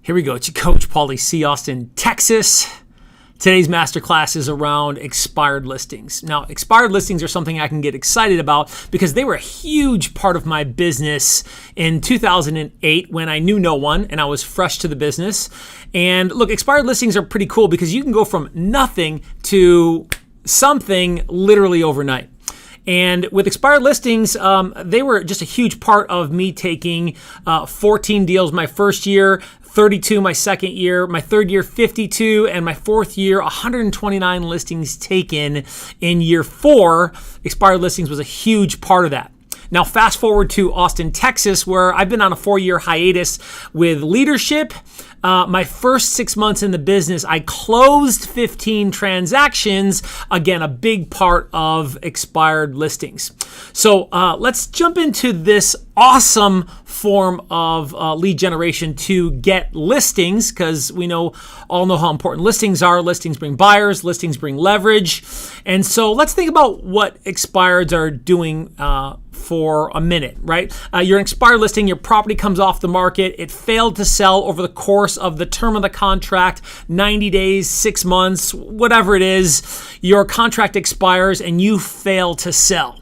Here we go. It's your coach, Paulie C. Austin, Texas. Today's masterclass is around expired listings. Now, expired listings are something I can get excited about because they were a huge part of my business in 2008 when I knew no one and I was fresh to the business. And look, expired listings are pretty cool because you can go from nothing to something literally overnight. And with expired listings, they were just a huge part of me taking 14 deals my first year, 32 my second year, my third year 52, and my fourth year 129 listings taken in year 4. Expired listings was a huge part of that. Now fast forward to Austin, Texas, where I've been on a 4-year hiatus with leadership. My first 6 months in the business, I closed 15 transactions. Again, a big part of expired listings. So let's jump into this awesome form of lead generation to get listings, because we all know how important listings are. Listings bring buyers, listings bring leverage. And so let's think about what expireds are doing for a minute, right? You're an expired listing, your property comes off the market, it failed to sell over the course of the term of the contract, 90 days, 6 months, whatever it is, your contract expires and you fail to sell.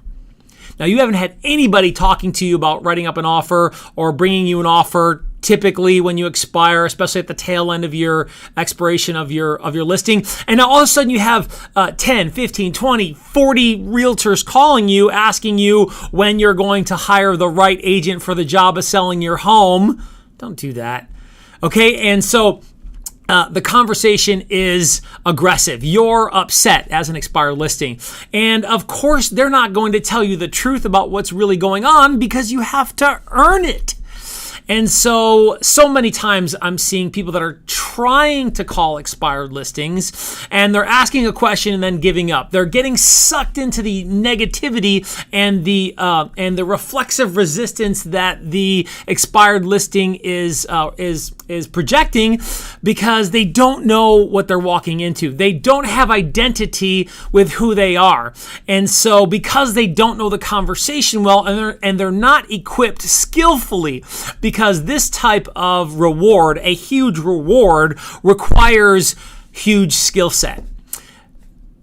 Now, you haven't had anybody talking to you about writing up an offer or bringing you an offer typically when you expire, especially at the tail end of your expiration of your listing. And now all of a sudden you have 10, 15, 20, 40 realtors calling you, asking you when you're going to hire the right agent for the job of selling your home. Don't do that. Okay, and so the conversation is aggressive. You're upset as an expired listing. And of course, they're not going to tell you the truth about what's really going on because you have to earn it. And so many times I'm seeing people that are trying to call expired listings and they're asking a question and then giving up. They're getting sucked into the negativity and the reflexive resistance that the expired listing is projecting because they don't know what they're walking into. They don't have identity with who they are. And so because they don't know the conversation well and they're not equipped skillfully, because this type of reward, a huge reward, requires huge skill set.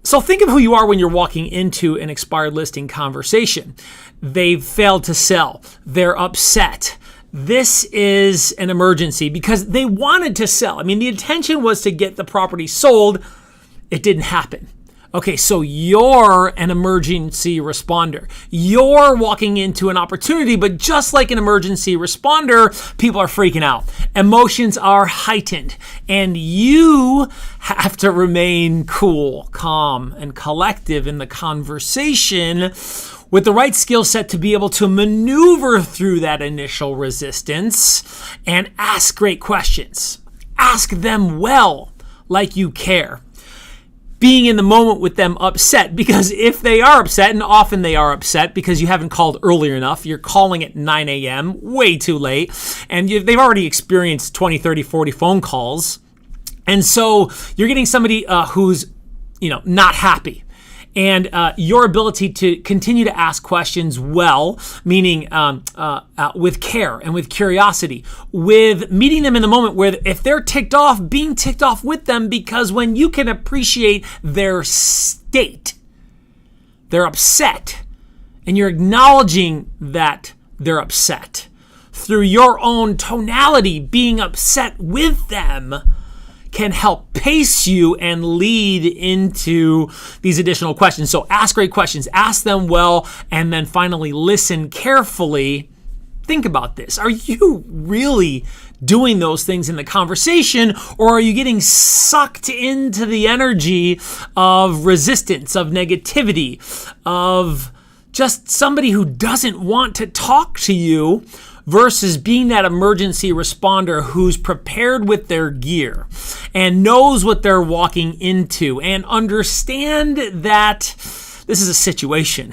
So think of who you are when you're walking into an expired listing conversation. They've failed to sell. They're upset. This is an emergency because they wanted to sell. I mean, the intention was to get the property sold. It didn't happen. Okay, so you're an emergency responder. You're walking into an opportunity, but just like an emergency responder, people are freaking out. Emotions are heightened, and you have to remain cool, calm, and collective in the conversation with the right skill set to be able to maneuver through that initial resistance and ask great questions. Ask them well, like you care. Being in the moment with them upset, because if they are upset, and often they are upset because you haven't called earlier enough, you're calling at 9 a.m., way too late, and they've already experienced 20, 30, 40 phone calls. And so you're getting somebody who's not happy. And your ability to continue to ask questions well, meaning with care and with curiosity, with meeting them in the moment where if they're ticked off, being ticked off with them, because when you can appreciate their state, they're upset, and you're acknowledging that they're upset through your own tonality, being upset with them can help pace you and lead into these additional questions. So ask great questions, ask them well, and then finally listen carefully. Think about this. Are you really doing those things in the conversation, or are you getting sucked into the energy of resistance, of negativity, of just somebody who doesn't want to talk to you, versus being that emergency responder who's prepared with their gear and knows what they're walking into and understand that this is a situation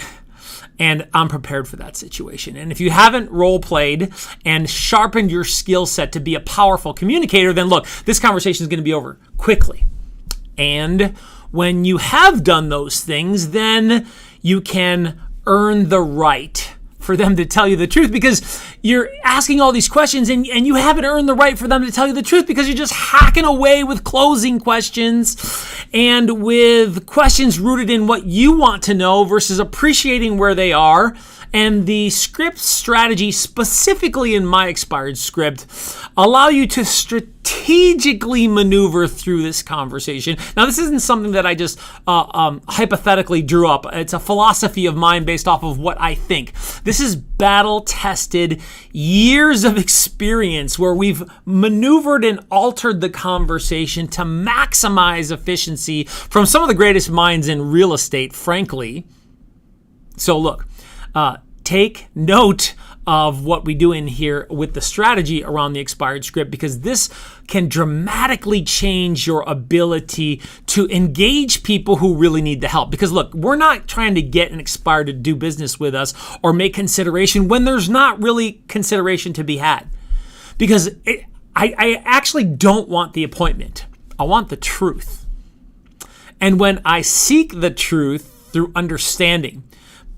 and I'm prepared for that situation. And if you haven't role played and sharpened your skill set to be a powerful communicator, then look, this conversation is going to be over quickly. And when you have done those things, then you can earn the right for them to tell you the truth, because you're asking all these questions and you haven't earned the right for them to tell you the truth because you're just hacking away with closing questions and with questions rooted in what you want to know versus appreciating where they are. And the script strategy, specifically in my expired script, allow you to strategically maneuver through this conversation. Now, this isn't something that I just hypothetically drew up. It's a philosophy of mine based off of what I think. This is battle-tested, years of experience where we've maneuvered and altered the conversation to maximize efficiency from some of the greatest minds in real estate, frankly. So look, take note of what we do in here with the strategy around the expired script, because this can dramatically change your ability to engage people who really need the help. Because look, we're not trying to get an expired to do business with us or make consideration when there's not really consideration to be had. Because I actually don't want the appointment. I want the truth. And when I seek the truth through understanding,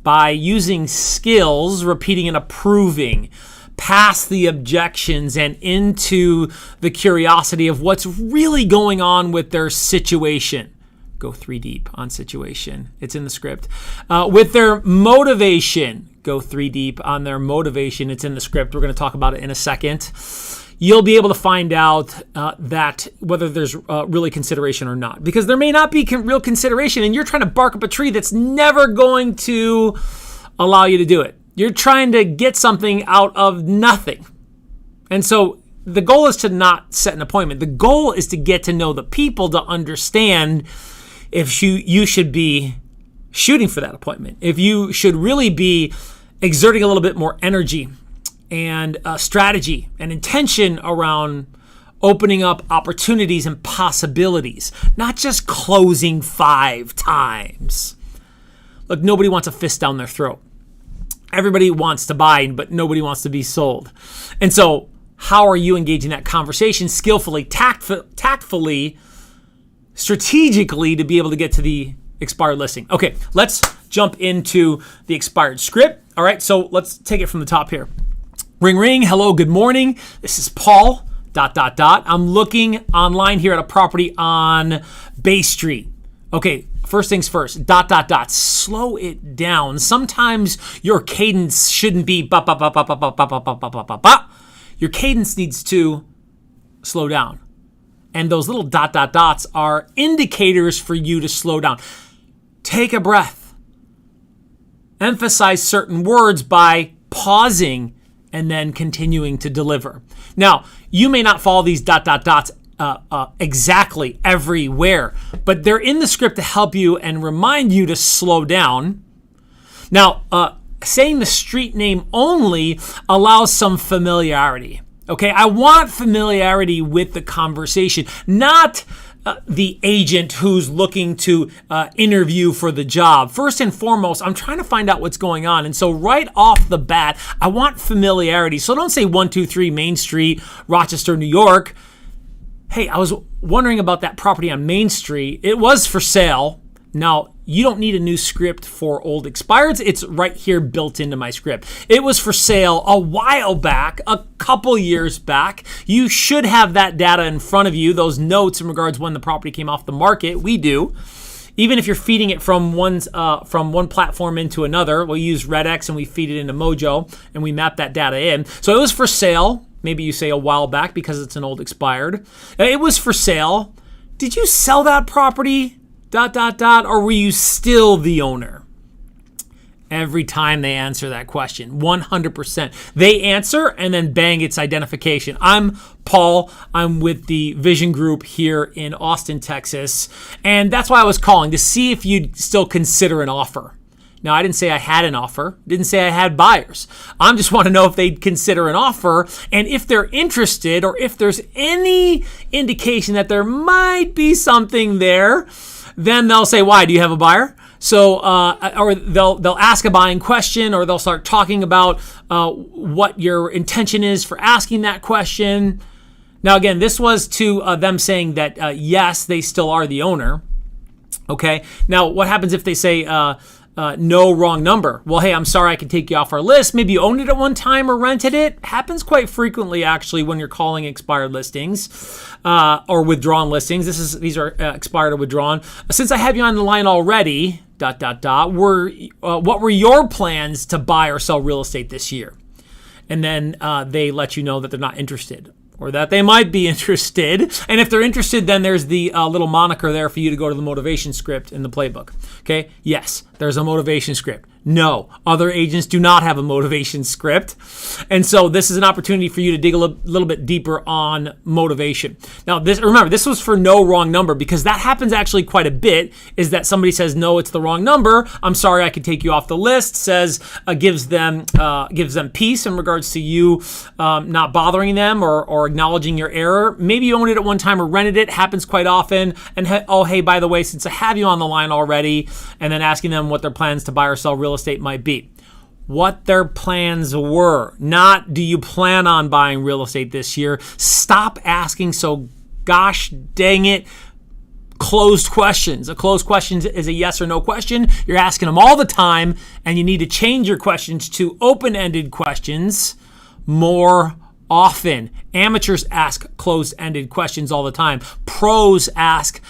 by using skills, repeating and approving, past the objections and into the curiosity of what's really going on with their situation. Go 3 deep on situation. It's in the script. With their motivation. Go 3 deep on their motivation. It's in the script. We're going to talk about it in a second. You'll be able to find out that whether there's really consideration or not. Because there may not be real consideration, and you're trying to bark up a tree that's never going to allow you to do it. You're trying to get something out of nothing. And so the goal is to not set an appointment. The goal is to get to know the people to understand if you should be shooting for that appointment. If you should really be exerting a little bit more energy and strategy and intention around opening up opportunities and possibilities, not just closing 5 times. Look, nobody wants a fist down their throat. Everybody wants to buy, but nobody wants to be sold. And so how are you engaging that conversation skillfully, tactfully, strategically to be able to get to the expired listing? Okay, let's jump into the expired script. All right, so let's take it from the top here. Ring, ring. Hello, good morning. This is Paul, ... I'm looking online here at a property on Bay Street. Okay, first things first, ... Slow it down. Sometimes your cadence shouldn't be ba ba ba ba ba ba ba ba ba ba ba ba. Your cadence needs to slow down. And those little ... are indicators for you to slow down. Take a breath. Emphasize certain words by pausing and then continuing to deliver. Now, you may not follow these ... exactly everywhere, but they're in the script to help you and remind you to slow down. Now, saying the street name only allows some familiarity. Okay, I want familiarity with the conversation, not the agent who's looking to interview for the job. First and foremost, I'm trying to find out what's going on. And so right off the bat, I want familiarity. So don't say 123 Main Street, Rochester, New York. Hey, I was wondering about that property on Main Street. It was for sale. Now, you don't need a new script for old expireds. It's right here built into my script. It was for sale a while back, a couple years back. You should have that data in front of you, those notes in regards when the property came off the market. We do. Even if you're feeding it from one platform into another, we'll use RedX and we feed it into Mojo and we map that data in. So it was for sale. Maybe you say a while back because it's an old expired. It was for sale. Did you sell that property? ... Or were you still the owner? Every time they answer that question, 100%. They answer and then bang, it's identification. I'm Paul. I'm with the Vision Group here in Austin, Texas. And that's why I was calling to see if you'd still consider an offer. Now, I didn't say I had an offer. Didn't say I had buyers. I just want to know if they'd consider an offer and if they're interested or if there's any indication that there might be something there. Then they'll say, why? Do you have a buyer? So, or they'll ask a buying question, or they'll start talking about what your intention is for asking that question. Now, again, this was to them saying that, yes, they still are the owner. Okay. Now, what happens if they say, no, wrong number. Well, hey, I'm sorry, I can take you off our list. Maybe you owned it at one time or rented it. Happens quite frequently, actually, when you're calling expired listings or withdrawn listings. These are expired or withdrawn. Since I have you on the line already, ... what were your plans to buy or sell real estate this year? And then they let you know that they're not interested, or that they might be interested. And if they're interested, then there's the little moniker there for you to go to the motivation script in the playbook. Okay? Yes, there's a motivation script. No, other agents do not have a motivation script. And so this is an opportunity for you to dig a little bit deeper on motivation. Now, remember, this was for no, wrong number, because that happens actually quite a bit, is that somebody says, no, it's the wrong number. I'm sorry, I can take you off the list. Gives them peace in regards to you not bothering them or acknowledging your error. Maybe you owned it at one time or rented it. Happens quite often. And hey, by the way, since I have you on the line already, and then asking them what their plans to buy or sell real estate might be. What their plans were. Not, do you plan on buying real estate this year? Stop asking so gosh dang it closed questions. A closed question is a yes or no question. You're asking them all the time, and you need to change your questions to open-ended questions more often. Amateurs ask closed-ended questions all the time. Pros ask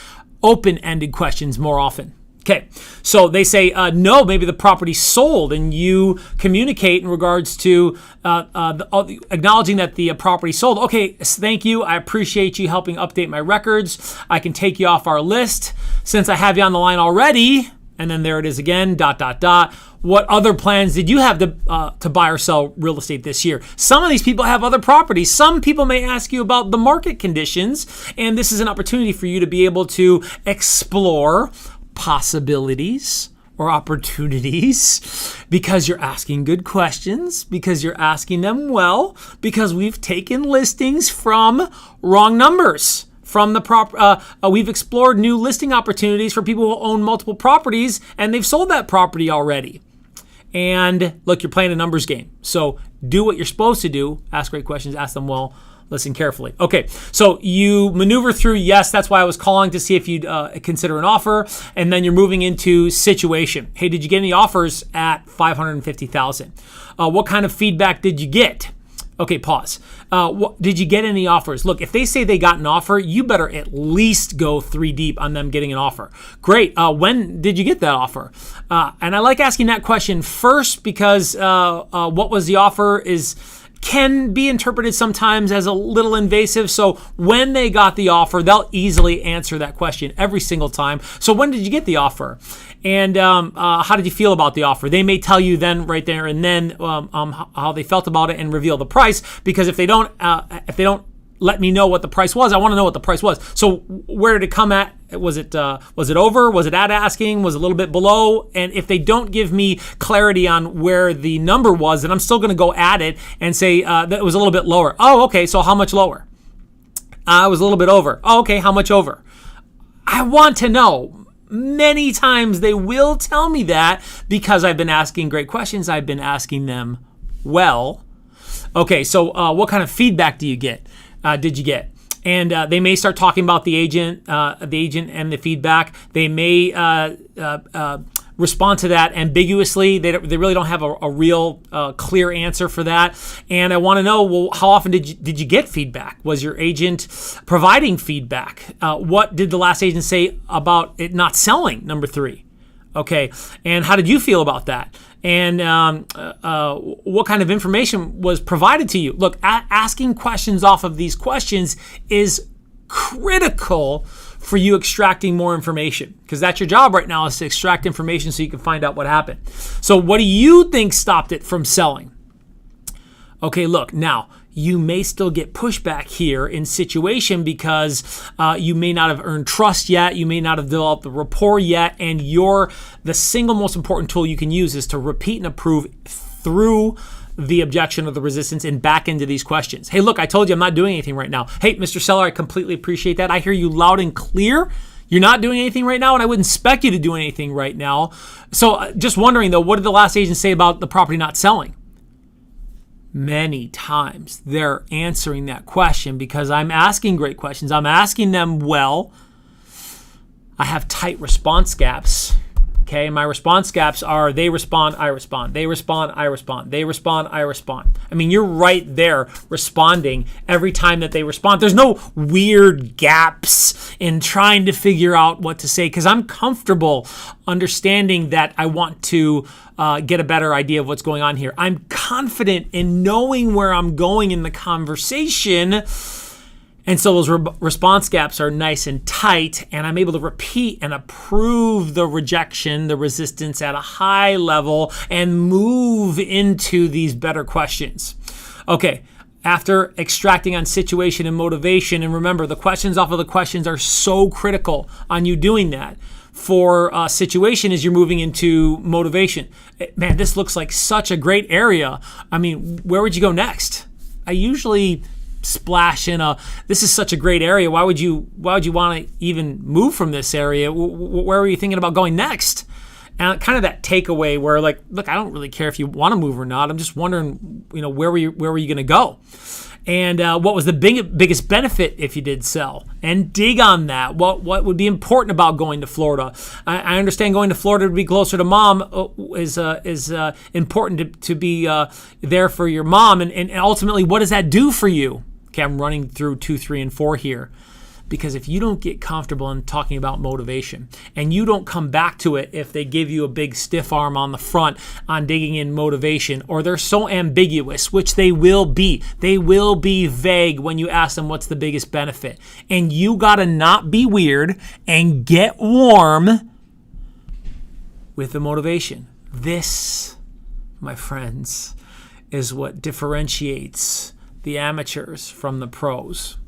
open-ended questions more often. Okay, so they say, no, maybe the property's sold, and you communicate in regards to acknowledging that the property sold. Okay, thank you. I appreciate you helping update my records. I can take you off our list since I have you on the line already. And then there it is again, ... What other plans did you have to buy or sell real estate this year? Some of these people have other properties. Some people may ask you about the market conditions, and this is an opportunity for you to be able to explore possibilities or opportunities because you're asking good questions, because you're asking them well, because we've taken listings from wrong numbers. From the we've explored new listing opportunities for people who own multiple properties and they've sold that property already. And look, you're playing a numbers game. So do what you're supposed to do. Ask great questions, ask them well, listen carefully. Okay, so you maneuver through, yes, that's why I was calling to see if you'd consider an offer. And then you're moving into situation. Hey, did you get any offers at $550,000? What kind of feedback did you get? Okay, pause. Did you get any offers? Look, if they say they got an offer, you better at least go 3 deep on them getting an offer. Great. When did you get that offer? And I like asking that question first because what was the offer can be interpreted sometimes as a little invasive. So when they got the offer, they'll easily answer that question every single time. So when did you get the offer? And how did you feel about the offer? They may tell you then right there and then how they felt about it and reveal the price. Because if they don't let me know what the price was, I want to know what the price was. So where did it come at? Was it over? Was it at asking? Was it a little bit below? And if they don't give me clarity on where the number was, then I'm still going to go at it and say that it was a little bit lower. Oh, okay. So how much lower? It was a little bit over. Oh, okay. How much over? I want to know. Many times they will tell me that because I've been asking great questions. I've been asking them well. Okay. So what kind of feedback did you get? And they may start talking about the agent and the feedback. They may respond to that ambiguously. They really don't have a real clear answer for that. And I want to know, well, how often did you get feedback? Was your agent providing feedback? What did the last agent say about it not selling? Number 3. Okay, and how did you feel about that? And what kind of information was provided to you? Look, asking questions off of these questions is critical for you extracting more information, because that's your job right now, is to extract information so you can find out what happened. So what do you think stopped it from selling? Okay, look, now you may still get pushback here in situation because you may not have earned trust yet. You may not have developed the rapport yet. And the single most important tool you can use is to repeat and approve through the objection or the resistance and back into these questions. Hey, look, I told you I'm not doing anything right now. Hey, Mr. Seller, I completely appreciate that. I hear you loud and clear. You're not doing anything right now, and I wouldn't expect you to do anything right now. So just wondering, though, what did the last agent say about the property not selling? Many times they're answering that question because I'm asking great questions. I'm asking them well. I have tight response gaps. Okay, my response gaps are they respond, I respond. They respond, I respond. They respond, I respond. I mean, you're right there responding every time that they respond. There's no weird gaps in trying to figure out what to say because I'm comfortable understanding that I want to get a better idea of what's going on here. I'm confident in knowing where I'm going in the conversation. And so those response gaps are nice and tight, and I'm able to repeat and approve the rejection, the resistance at a high level, and move into these better questions. Okay, after extracting on situation and motivation, and remember, the questions off of the questions are so critical on you doing that. For situation as you're moving into motivation. Man, this looks like such a great area. I mean, where would you go next? I usually splash in this is such a great area. Why would you want to even move from this area? Where are you thinking about going next? And kind of that takeaway where like, look, I don't really care if you want to move or not. I'm just wondering, where were you going to go? And what was the biggest benefit if you did sell? And dig on that. What would be important about going to Florida? I understand going to Florida to be closer to mom is important to be there for your mom. And ultimately, what does that do for you? Okay, I'm running through 2, 3, and 4 here. Because if you don't get comfortable in talking about motivation and you don't come back to it if they give you a big stiff arm on the front on digging in motivation, or they're so ambiguous, which they will be vague when you ask them what's the biggest benefit. And you got to not be weird and get warm with the motivation. This, my friends, is what differentiates the amateurs from the pros.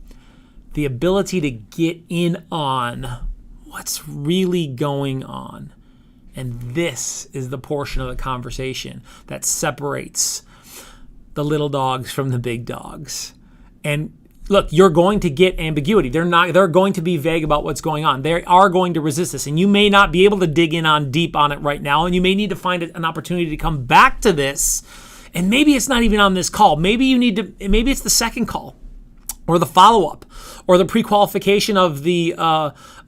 The ability to get in on what's really going on. And this is the portion of the conversation that separates the little dogs from the big dogs. And look, you're going to get ambiguity. They're going to be vague about what's going on. They are going to resist this. And you may not be able to dig in on deep on it right now. And you may need to find an opportunity to come back to this. And maybe it's not even on this call. Maybe it's the second call, or the follow-up, or the pre-qualification of the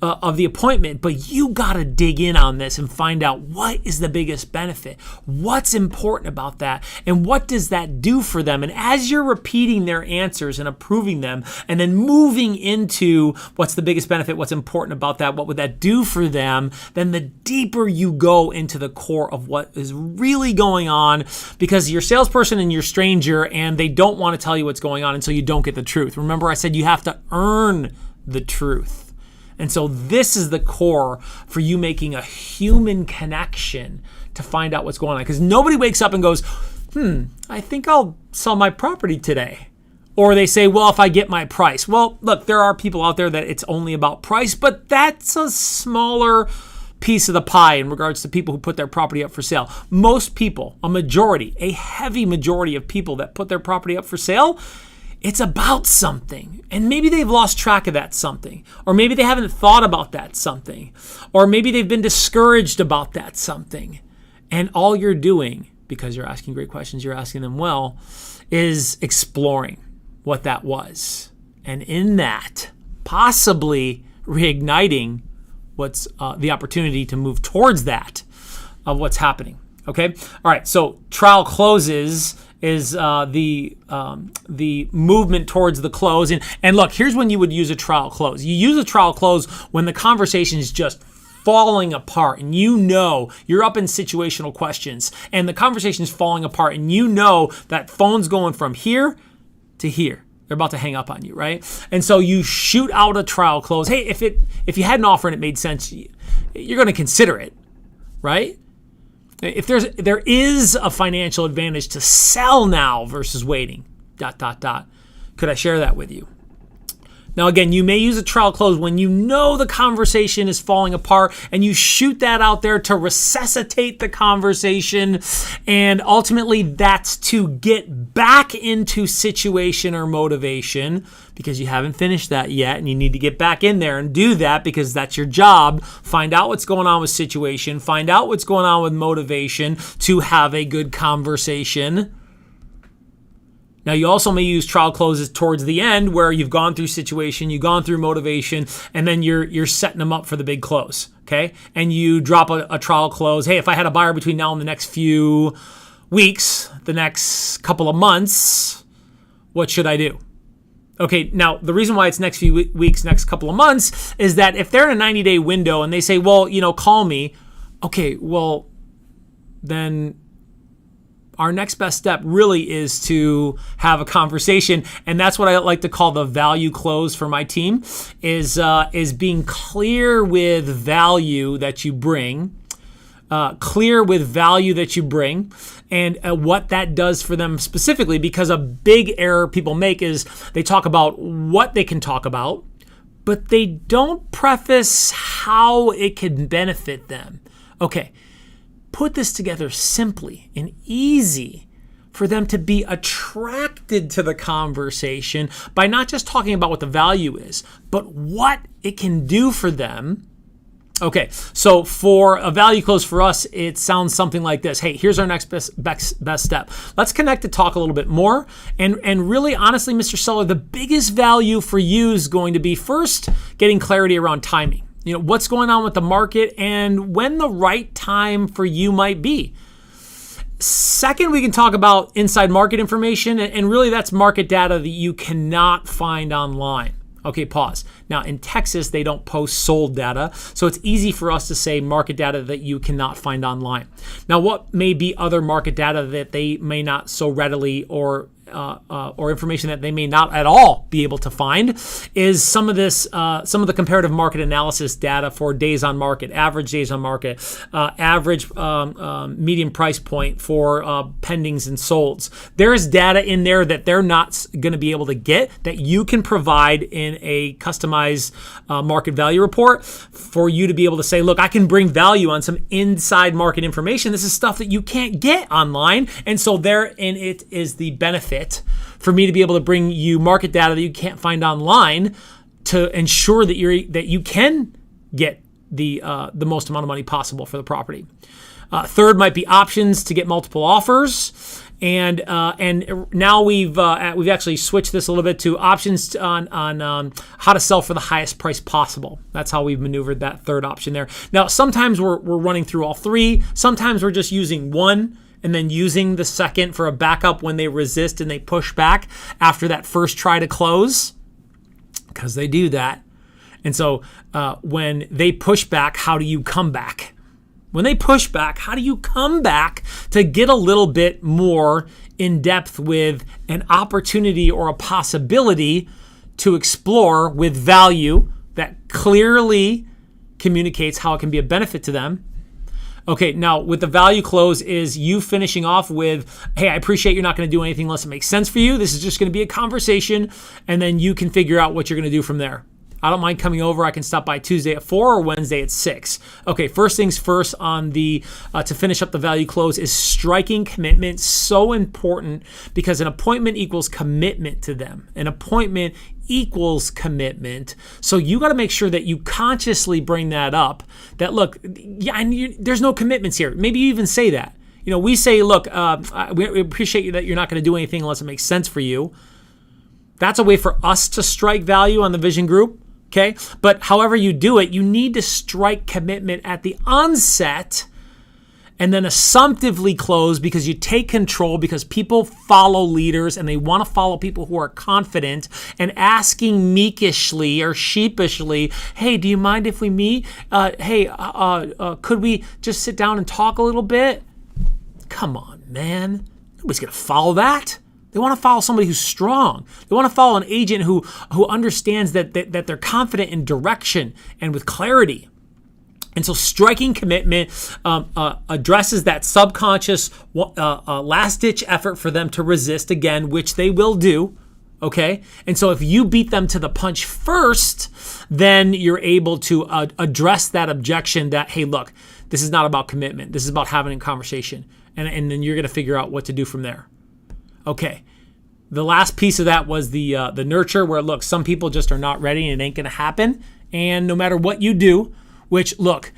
appointment. But you got to dig in on this and find out what is the biggest benefit, what's important about that, and what does that do for them. And as you're repeating their answers and approving them, and then moving into what's the biggest benefit, what's important about that, what would that do for them, then the deeper you go into the core of what is really going on, because you're a salesperson and you're a stranger, and they don't want to tell you what's going on until you don't get the truth. Remember, I said you have to earn the truth. And so this is the core for you making a human connection to find out what's going on. Because nobody wakes up and goes, I think I'll sell my property today. Or they say, well, if I get my price. Well, look, there are people out there that it's only about price, but that's a smaller piece of the pie in regards to people who put their property up for sale. Most people, a heavy majority of people that put their property up for sale, it's about something. And maybe they've lost track of that something. Or maybe they haven't thought about that something. Or maybe they've been discouraged about that something. And all you're doing, because you're asking great questions, you're asking them well, is exploring what that was. And in that, possibly reigniting what's the opportunity to move towards that of what's happening. Okay? All right, so trial closes is the movement towards the close. And look, here's when you would use a trial close. You use a trial close when the conversation is just falling apart, and you're up in situational questions, and the conversation is falling apart, and that phone's going from here to here. They're about to hang up on you, right? And so you shoot out a trial close. Hey, if you had an offer and it made sense, you're going to consider it, right? If there is a financial advantage to sell now versus waiting, ... Could I share that with you? Now, again, you may use a trial close when the conversation is falling apart, and you shoot that out there to resuscitate the conversation. And ultimately, that's to get back into situation or motivation, because you haven't finished that yet, and you need to get back in there and do that because that's your job. Find out what's going on with situation, find out what's going on with motivation to have a good conversation. Now, you also may use trial closes towards the end where you've gone through situation, you've gone through motivation, and then you're setting them up for the big close, okay? And you drop a trial close. Hey, if I had a buyer between now and the next few weeks, the next couple of months, what should I do? Okay, now the reason why it's next few weeks, next couple of months, is that if they're in a 90-day window and they say, well, call me, okay, well, then our next best step really is to have a conversation, and that's what I like to call the value close for my team, is being clear with value that you bring, and what that does for them specifically, because a big error people make is they talk about what they can talk about, but they don't preface how it can benefit them. Okay. Put this together simply and easy for them to be attracted to the conversation by not just talking about what the value is, but what it can do for them. Okay, so for a value close for us, it sounds something like this. Hey, here's our next best step. Let's connect to talk a little bit more. And really, honestly, Mr. Seller, the biggest value for you is going to be first getting clarity around timing. What's going on with the market and when the right time for you might be. Second, we can talk about inside market information, and really that's market data that you cannot find online. Okay, pause. Now, in Texas, they don't post sold data, so it's easy for us to say market data that you cannot find online. Now, what may be other market data that they may not so readily or information that they may not at all be able to find is some of the comparative market analysis data for days on market, average days on market, average median price point for pendings and solds. There's data in there that they're not going to be able to get that you can provide in a customized market value report for you to be able to say, look, I can bring value on some inside market information. This is stuff that you can't get online. And so therein it is the benefit for me to be able to bring you market data that you can't find online to ensure that you can get the most amount of money possible for the property. Third might be options to get multiple offers. And now we've actually switched this a little bit to options on how to sell for the highest price possible. That's how we've maneuvered that third option there. Now, sometimes we're running through all three. Sometimes we're just using one and then using the second for a backup when they resist and they push back after that first try to close, because they do that. And so when they push back, how do you come back? When they push back, how do you come back to get a little bit more in depth with an opportunity or a possibility to explore with value that clearly communicates how it can be a benefit to them? Okay, now with the value close is you finishing off with, hey, I appreciate you're not going to do anything unless it makes sense for you. This is just going to be a conversation, and then you can figure out what you're going to do from there. I don't mind coming over. I can stop by Tuesday at 4 or Wednesday at 6. Okay, first things first on the to finish up the value close is striking commitment. So important because an appointment equals commitment to them. An appointment equals commitment. So you got to make sure that you consciously bring that up. That look, there's no commitments here. Maybe you even say that. We say, look, we appreciate you that you're not going to do anything unless it makes sense for you. That's a way for us to strike value on the vision group. Okay, but however you do it, you need to strike commitment at the onset and then assumptively close because you take control, because people follow leaders and they want to follow people who are confident, and asking meekishly or sheepishly, hey, do you mind if we meet? Could we just sit down and talk a little bit? Come on, man. Nobody's going to follow that. They want to follow somebody who's strong. They want to follow an agent who understands that they're confident in direction and with clarity. And so striking commitment addresses that subconscious last-ditch effort for them to resist again, which they will do. Okay? And so if you beat them to the punch first, then you're able to address that objection that, hey, look, this is not about commitment. This is about having a conversation. And then you're going to figure out what to do from there. Okay, the last piece of that was the nurture, where, look, some people just are not ready and it ain't going to happen. And no matter what you do, which, look,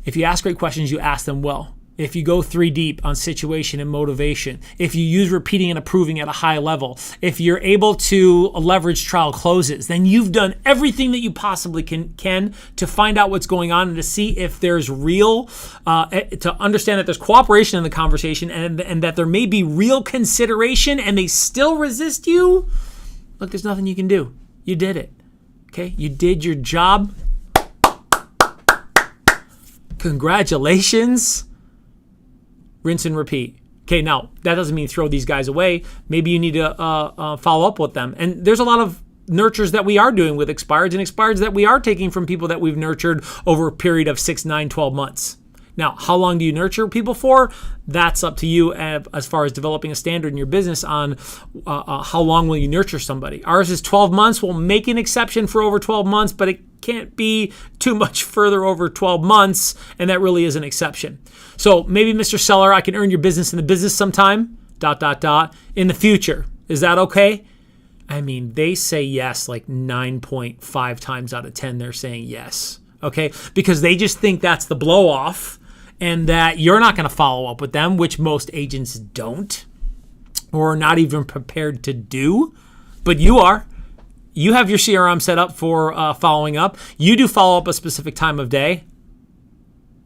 if you ask great questions, you ask them well. if you go 3 deep on situation and motivation, if you use repeating and approving at a high level, if you're able to leverage trial closes, then you've done everything that you possibly can to find out what's going on and to see if there's real, to understand that there's cooperation in the conversation and that there may be real consideration and they still resist you. Look, there's nothing you can do. You did it. Okay? You did your job. Congratulations. Rinse and repeat. Okay, now that doesn't mean throw these guys away. Maybe you need to follow up with them. And there's a lot of nurtures that we are doing with expireds and expireds that we are taking from people that we've nurtured over a period of 6, 9, 12 months. Now, how long do you nurture people for? That's up to you as far as developing a standard in your business on how long will you nurture somebody. Ours is 12 months. We'll make an exception for over 12 months, but it can't be too much further over 12 months, and that really is an exception. So maybe, Mr. Seller, I can earn your business in the business sometime, ... in the future. Is that okay? I mean, they say yes like 9.5 times out of 10, they're saying yes, okay? Because they just think that's the blow off and that you're not going to follow up with them, which most agents don't or are not even prepared to do, but you are. You have your CRM set up for following up. You do follow up a specific time of day.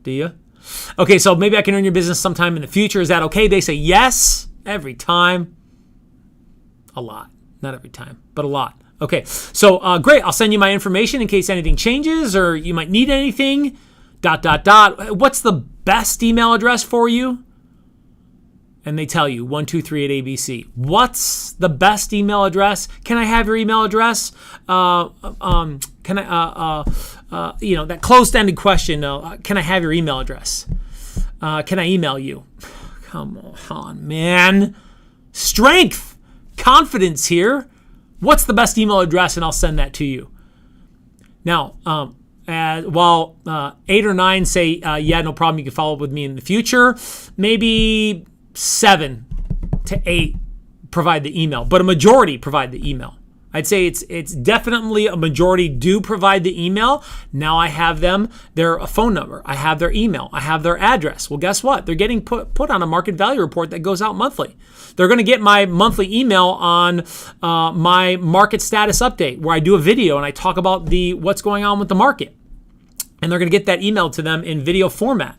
Do you? Okay, so maybe I can earn your business sometime in the future. Is that okay? They say yes every time. A lot. Not every time, but a lot. Okay, so great. I'll send you my information in case anything changes or you might need anything. ... What's the best email address for you? And they tell you 123 at ABC. What's the best email address? Can I have your email address? Can I, that closed-ended question. Can I have your email address? Can I email you? Come on, man. Strength, confidence here. What's the best email address? And I'll send that to you. Now, while 8 or 9 say, yeah, no problem, you can follow up with me in the future, maybe 7 to 8 provide the email, but a majority provide the email. I'd say it's definitely a majority do provide the email. Now I have their phone number. I have their email. I have their address. Well, guess what? They're getting put on a market value report that goes out monthly. They're going to get my monthly email on my market status update where I do a video and I talk about what's going on with the market. And they're going to get that email to them in video format.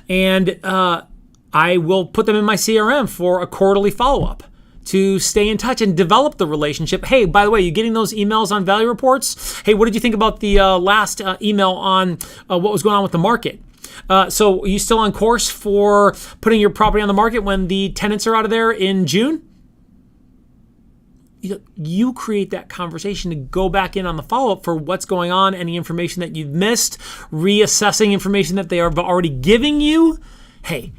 And I will put them in my CRM for a quarterly follow-up to stay in touch and develop the relationship. Hey, by the way, you getting those emails on value reports? Hey, what did you think about the last email on what was going on with the market? So are you still on course for putting your property on the market when the tenants are out of there in June? You create that conversation to go back in on the follow-up for what's going on, any information that you've missed, reassessing information that they are already giving you. Hey,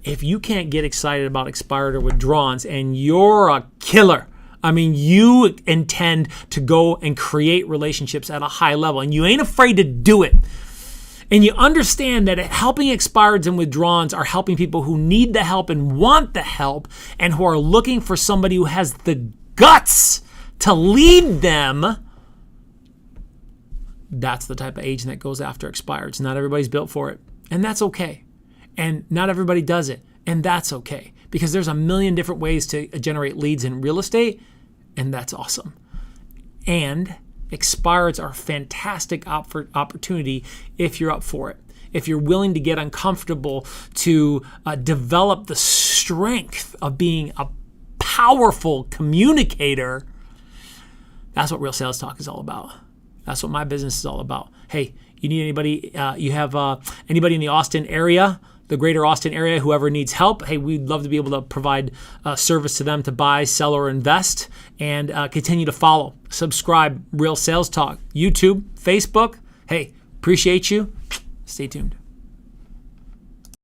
if you can't get excited about expired or withdrawals and you're a killer, I mean, you intend to go and create relationships at a high level and you ain't afraid to do it. And you understand that helping expireds and withdrawals are helping people who need the help and want the help and who are looking for somebody who has the guts to lead them. That's the type of agent that goes after expireds. Not everybody's built for it. And that's okay. And not everybody does it. And that's okay. Because there's a million different ways to generate leads in real estate. And that's awesome. And expireds are a fantastic opportunity if you're up for it. If you're willing to get uncomfortable to develop the strength of being a powerful communicator, that's what Real Sales Talk is all about. That's what my business is all about. Hey, you need anybody, you have anybody in the Austin area, the greater Austin area, whoever needs help, hey, we'd love to be able to provide service to them to buy, sell, or invest, and continue to follow. Subscribe, Real Sales Talk, YouTube, Facebook. Hey, appreciate you. Stay tuned.